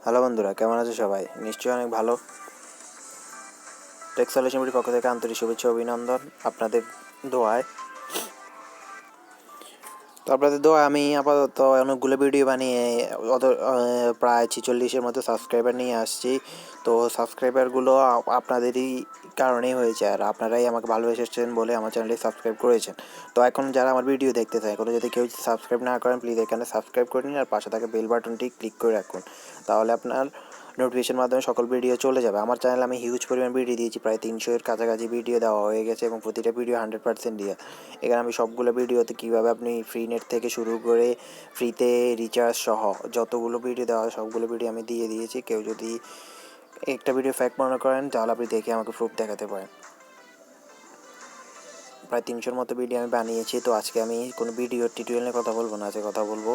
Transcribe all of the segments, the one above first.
Hello বন্ধুরা, কেমন আছে সবাই? নিশ্চয়ই অনেক ভালো। টেক সলিউশনের পক্ষ থেকে আন্তরিক শুভেচ্ছা অভিনন্দন আপনাদের দোয়ায়। তো আপনাদের দোয়ায় আমি আপাতত অনেকগুলো ভিডিও বানিয়ে প্রায় 46-এর মতো সাবস্ক্রাইবার নিয়ে আসছি। তো সাবস্ক্রাইবারগুলো আপনাদেরই কারণেই হয়েছে, আর আপনারাই আমাকে ভালোবেসেছেন বলে আমার চ্যানেলটি সাবস্ক্রাইব করেছেন। তো এখন যারা আমার ভিডিও দেখতে চায়, এখনও যদি কেউ সাবস্ক্রাইব না করেন, প্লিজ এখানে সাবস্ক্রাইব করে নিন আর পাশে থাকা বেল বাটনটি ক্লিক করে রাখুন। তাহলে আপনার নোটিফিকেশন মাধ্যমে সকল ভিডিও চলে যাবে। আমার চ্যানেলে আমি হিউজ পরিমাণ ভিডিও দিয়েছি, প্রায় 300-এর কাছাকাছি ভিডিও দেওয়া হয়ে গেছে এবং প্রতিটা ভিডিও 100% দিয়ে। এখানে আমি সবগুলো ভিডিওতে কীভাবে আপনি ফ্রি নেট থেকে শুরু করে ফ্রিতে রিচার্জ সহ যতগুলো ভিডিও দেওয়া হয় সবগুলো ভিডিও আমি দিয়ে দিয়েছি। কেউ যদি একটা ভিডিও ফ্যাক্ট মনে করেন তাহলে আপনি দেখে আমাকে প্রুফ দেখাতে পারেন। প্রায় 300-এর মতো ভিডিও আমি বানিয়েছি। তো আজকে আমি কোনো ভিডিও টিউটোরিয়াল নিয়ে কথা বলবো না, আজকে কথা বলবো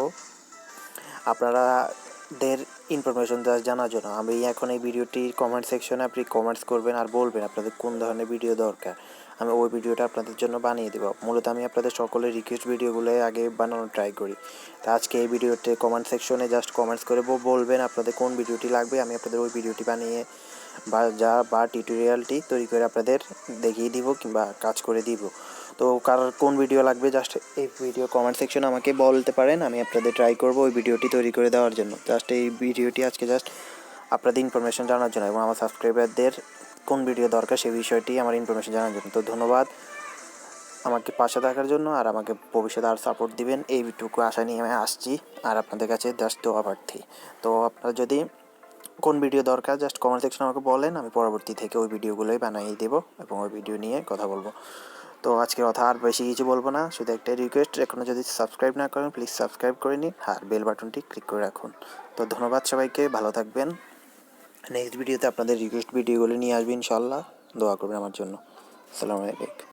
আপনারাদের ইনফরমেশন জানার জন্য। আমি এখন এই ভিডিওটির কমেন্ট সেকশনে আপনি কমেন্টস করবেন আর বলবেন আপনাদের কোন ধরনের ভিডিও দরকার, আমি ওই ভিডিওটা আপনাদের জন্য বানিয়ে দেবো। মূলত আমি আপনাদের সকলের রিকোয়েস্ট ভিডিওগুলো আগে বানানোর ট্রাই করি। তো আজকে এই ভিডিওতে কমেন্ট সেকশনে জাস্ট কমেন্টস করে বলবেন আপনাদের কোন ভিডিওটি লাগবে, আমি আপনাদের ওই ভিডিওটি বানিয়ে বা টিউটোরিয়ালটি তৈরি করে আপনাদের দেখিয়ে দিব কিংবা কাজ করে দিব। তো কার কোন ভিডিও লাগবে জাস্ট এই ভিডিও কমেন্ট সেকশনে আমাকে বলতে পারেন, আমি আপনাদের ট্রাই করব ওই ভিডিওটি তৈরি করে দেওয়ার জন্য। জাস্ট এই ভিডিওটি আজকে জাস্ট আপনাদের ইনফরমেশন জানার জন্য এবং আমার সাবস্ক্রাইবারদের কোন ভিডিও দরকার সেই বিষয়টি আমার ইনফরমেশন জানার জন্য। তো ধন্যবাদ আমাকে পাশে থাকার জন্য, আর আমাকে ভবিষ্যতে আর সাপোর্ট দিবেন এইটুকু আশা নিয়ে আমি আসছি। আর আপনাদের কাছে জাস্ট দোয়া প্রার্থী। তো আপনারা যদি কোন ভিডিও দরকার জাস্ট কমেন্ট সেকশনে আমাকে বলেন, আমি পরবর্তী থেকে ওই ভিডিওগুলোই বানিয়ে দেবো এবং ওই ভিডিও নিয়ে কথা বলবো। তো আজকের কথা আর বেশি কিছু বলবো না, শুধু একটাই রিকোয়েস্ট, এখনও যদি সাবস্ক্রাইব না করেন প্লিজ সাবস্ক্রাইব করে নিন আর বেল বাটনটি ক্লিক করে রাখুন। তো ধন্যবাদ সবাইকে, ভালো থাকবেন। নেক্সট ভিডিওতে আপনাদের রিকোয়েস্ট ভিডিওগুলো নিয়ে আসবেন ইনশাল্লাহ। দোয়া করবেন আমার জন্য। আসসালামু আলাইকুম।